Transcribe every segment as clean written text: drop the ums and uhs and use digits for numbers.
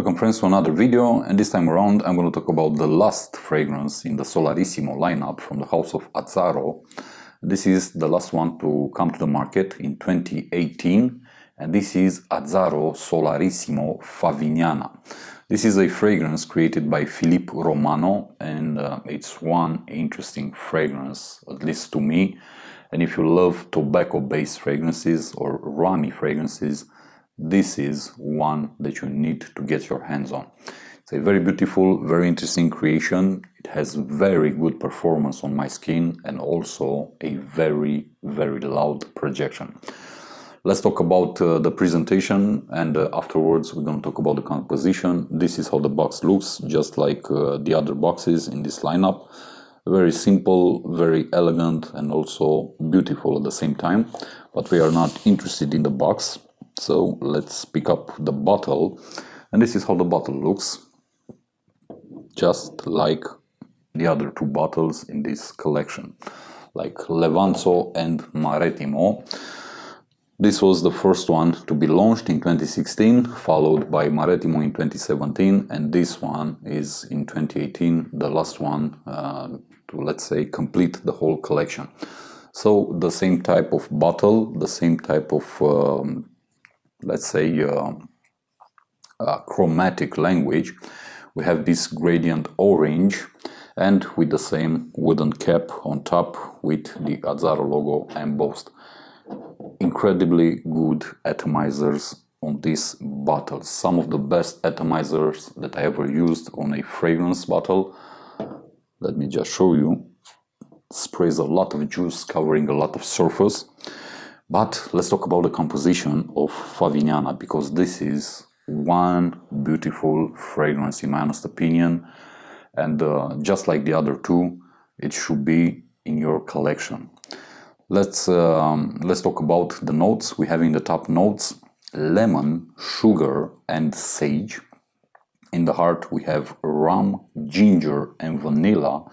Welcome friends to another video, and this time around I'm going to talk about the last fragrance in the Solarissimo lineup from the house of Azzaro. This is the last one to come to the market in 2018, and this is Azzaro Solarissimo Favignana. This is a fragrance created by Filippo Romano, and it's one interesting fragrance, at least to me. And if you love tobacco-based fragrances or rummy fragrances, this is one that you need to get your hands on. It's a very beautiful, very interesting creation. It has very good performance on my skin and also a very, very loud projection. Let's talk about the presentation, and afterwards we're going to talk about the composition. This is how the box looks, just like the other boxes in this lineup. Very simple, very elegant, and also beautiful at the same time. But we are not interested in the box. So let's pick up the bottle, and this is how the bottle looks, just like the other two bottles in this collection, like Levanzo and Marettimo. This was the first one to be launched in 2016, followed by Marettimo in 2017, and this one is in 2018, the last one to, let's say, complete the whole collection. So the same type of bottle, the same type of let's say chromatic language. We have this gradient orange, and with the same wooden cap on top with the Azzaro logo embossed. Incredibly good atomizers on this bottle. Some of the best atomizers that I ever used on a fragrance bottle. Let me just show you. Sprays a lot of juice, covering a lot of surface. But let's talk about the composition of Favignana, because this is one beautiful fragrance in my honest opinion, and just like the other two, it should be in your collection. Let's talk about the notes. We have in the top notes lemon, sugar and sage. In the heart we have rum, ginger and vanilla.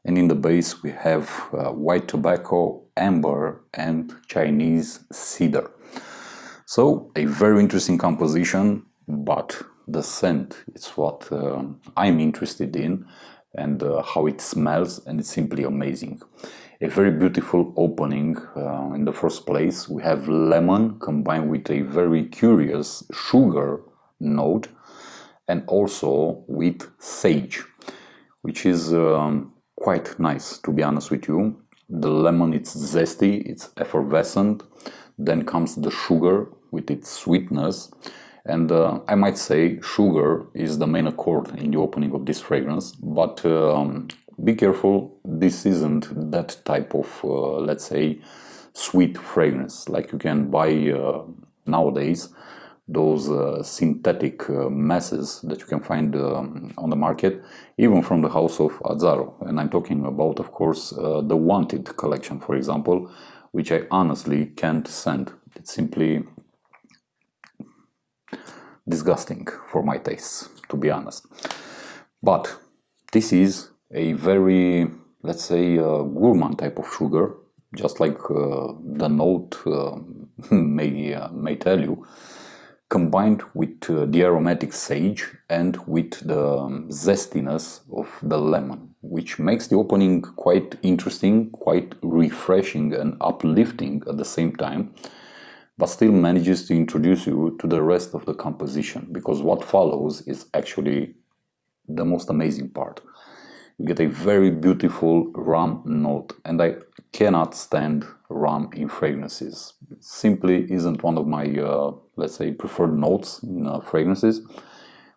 And in the base we have white tobacco, amber and Chinese cedar. So a very interesting composition, but the scent is what I'm interested in, and how it smells, and it's simply amazing. A very beautiful opening. In the first place we have lemon combined with a very curious sugar note, and also with sage, which is quite nice, to be honest with you. The lemon, it's zesty, it's effervescent. Then comes the sugar with its sweetness, and I might say sugar is the main accord in the opening of this fragrance. But be careful, this isn't that type of let's say sweet fragrance like you can buy nowadays, those synthetic masses that you can find on the market, even from the house of Azzaro. And I'm talking about, of course, the Wanted collection, for example, which I honestly can't stand. It's simply disgusting for my tastes, to be honest. But this is a very, let's say, gourmand type of sugar, just like the note may tell you, combined with the aromatic sage and with the zestiness of the lemon, which makes the opening quite interesting, quite refreshing and uplifting at the same time, but still manages to introduce you to the rest of the composition, because what follows is actually the most amazing part. You get a very beautiful rum note, and I cannot stand rum in fragrances. It simply isn't one of my, let's say, preferred notes in fragrances.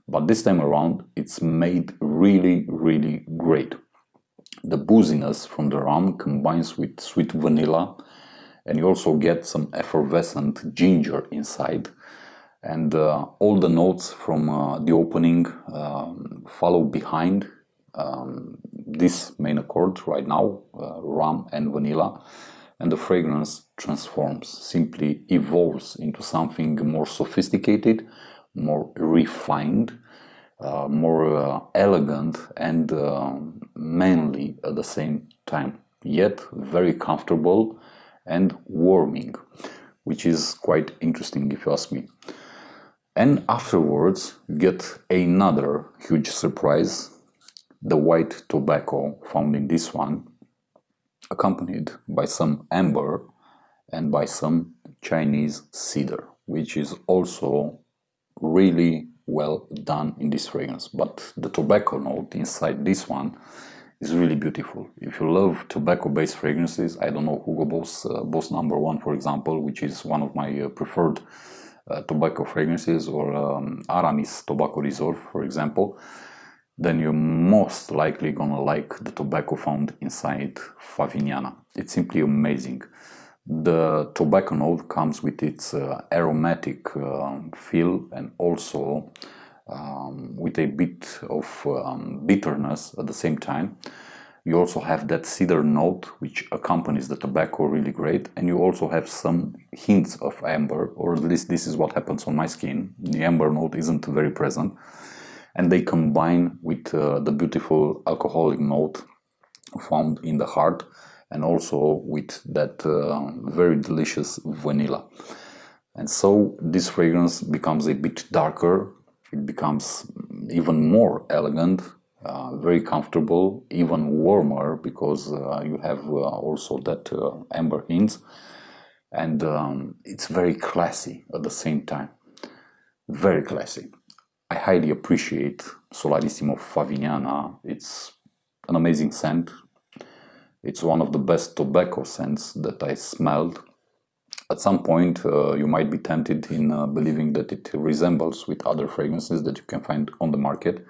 But this time around, it's made really, really great. The booziness from the rum combines with sweet vanilla, and you also get some effervescent ginger inside. And all the notes from the opening follow behind this main accord right now, rum and vanilla, and the fragrance transforms, simply evolves into something more sophisticated, more refined, more elegant and manly at the same time, yet very comfortable and warming, which is quite interesting if you ask me. And afterwards, you get another huge surprise, the white tobacco found in this one, accompanied by some amber and by some Chinese cedar, which is also really well done in this fragrance. But the tobacco note inside this one is really beautiful. If you love tobacco-based fragrances, I don't know, Hugo Boss number 1, for example, which is one of my preferred tobacco fragrances, or Aramis Tobacco Reserve, for example, then you're most likely gonna like the tobacco found inside Favignana. It's simply amazing. The tobacco note comes with its aromatic feel, and also with a bit of bitterness at the same time. You also have that cedar note which accompanies the tobacco really great, and you also have some hints of amber, or at least this is what happens on my skin. The amber note isn't very present, and they combine with the beautiful alcoholic note found in the heart, and also with that very delicious vanilla. And so this fragrance becomes a bit darker, it becomes even more elegant, very comfortable, even warmer, because you have also that amber hints, and it's very classy at the same time, very classy. I highly appreciate Solarissimo Favignana. It's an amazing scent. It's one of the best tobacco scents that I smelled. At some point, you might be tempted in believing that it resembles with other fragrances that you can find on the market,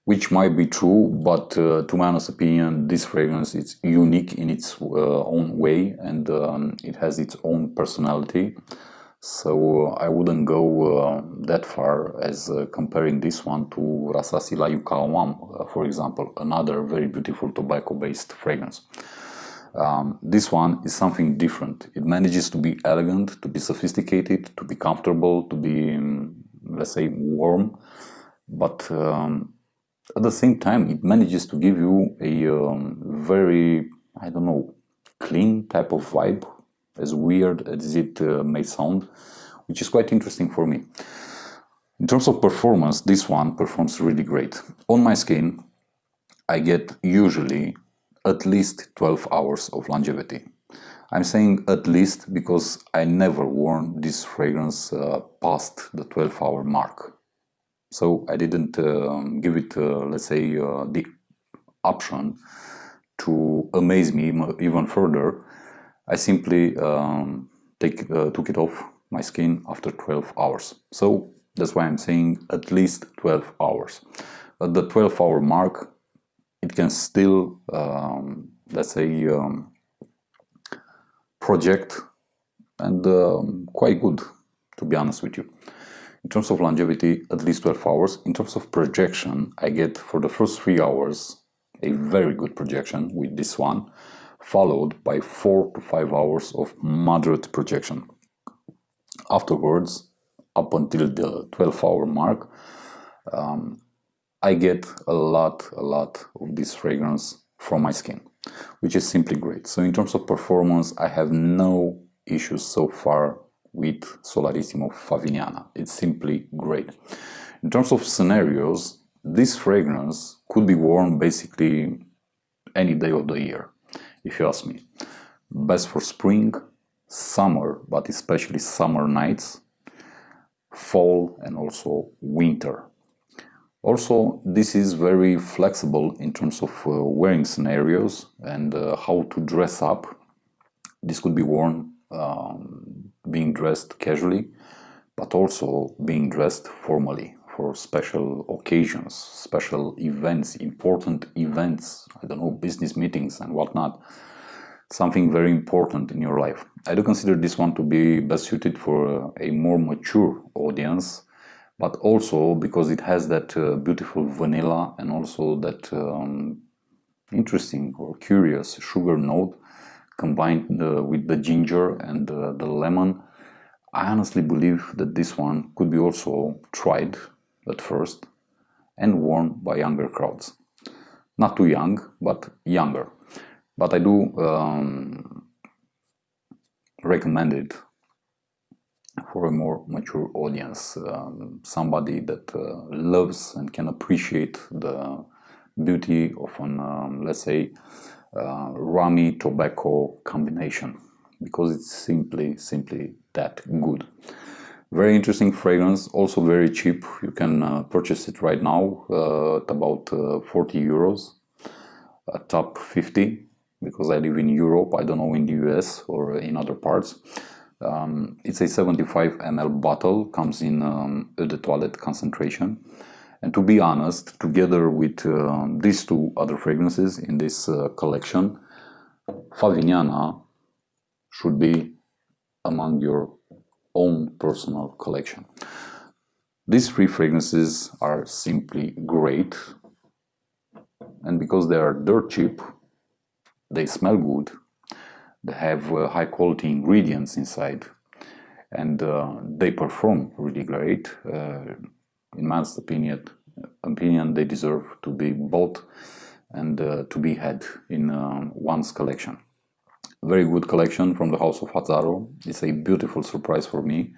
which might be true, but to my honest opinion, this fragrance is unique in its own way, and it has its own personality. So I wouldn't go that far as comparing this one to Rasasi La Yukaawam, for example, another very beautiful tobacco-based fragrance. This one is something different. It manages to be elegant, to be sophisticated, to be comfortable, to be, let's say, warm, but at the same time, it manages to give you a very, I don't know, clean type of vibe, as weird as it may sound, which is quite interesting for me. In terms of performance, this one performs really great. On my skin, I get usually at least 12 hours of longevity. I'm saying at least because I never worn this fragrance past the 12-hour mark. So I didn't give it, let's say, the option to amaze me even further. I simply took it off my skin after 12 hours. So that's why I'm saying at least 12 hours. At the 12-hour mark, it can still, let's say, project, and quite good, to be honest with you. In terms of longevity, at least 12 hours. In terms of projection, I get for the first 3 hours a very good projection with this one, followed by 4 to 5 hours of moderate projection. Afterwards, up until the 12-hour mark, I get a lot of this fragrance from my skin, which is simply great. So in terms of performance, I have no issues so far with Solarissimo Favignana. It's simply great. In terms of scenarios, this fragrance could be worn basically any day of the year, if you ask me. Best for spring, summer, but especially summer nights, fall, and also winter. Also, this is very flexible in terms of wearing scenarios and how to dress up. This could be worn being dressed casually, but also being dressed formally for special occasions, special events, important events, I don't know, business meetings and whatnot. Something very important in your life. I do consider this one to be best suited for a more mature audience, but also because it has that beautiful vanilla and also that interesting or curious sugar note combined with the ginger and the lemon. I honestly believe that this one could be also tried at first and worn by younger crowds. Not too young, but younger. But I do recommend it for a more mature audience, somebody that loves and can appreciate the beauty of an, let's say, rummy tobacco combination, because it's simply that good. Very interesting fragrance, also very cheap. You can purchase it right now at about 40 euros, top 50, because I live in Europe. I don't know in the US or in other parts. It's a 75 ml bottle, comes in eau de toilette concentration. And to be honest, together with these two other fragrances in this collection, Favignana should be among your own personal collection. These three fragrances are simply great, and because they are dirt cheap, they smell good, they have high quality ingredients inside, and they perform really great. In my opinion, they deserve to be bought and to be had in one's collection. Very good collection from the house of Azzaro. It's a beautiful surprise for me.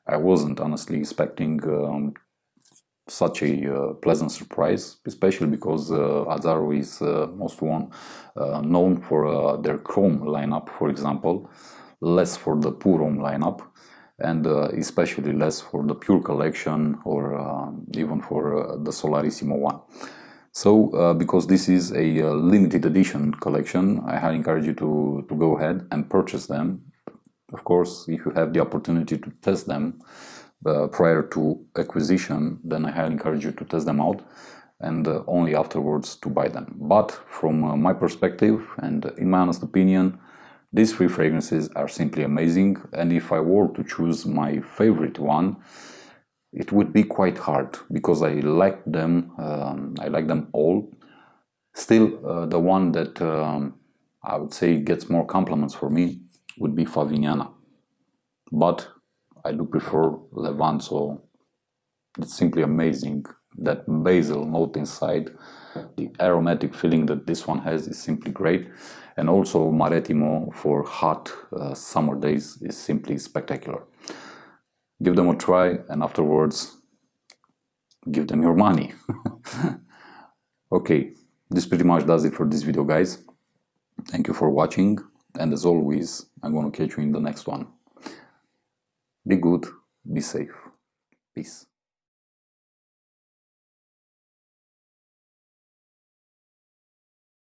I wasn't honestly expecting such a pleasant surprise, especially because Azzaro is known for their chrome lineup, for example, less for the Purom lineup, and especially less for the Pure collection or even for the Solarissimo one. So, because this is a limited edition collection, I highly encourage you to go ahead and purchase them. Of course, if you have the opportunity to test them prior to acquisition, then I highly encourage you to test them out and only afterwards to buy them. But from my perspective and in my honest opinion, these three fragrances are simply amazing, and if I were to choose my favorite one, it would be quite hard, because I like them all. Still, the one that I would say gets more compliments for me would be Favignana. But I do prefer Levanzo. It's simply amazing. That basil note inside, the aromatic feeling that this one has is simply great. And also Marettimo for hot summer days is simply spectacular. Give them a try, and afterwards give them your money. Okay, this pretty much does it for this video, guys. Thank you for watching, and as always, I'm gonna catch you in the next one. Be good, be safe. Peace.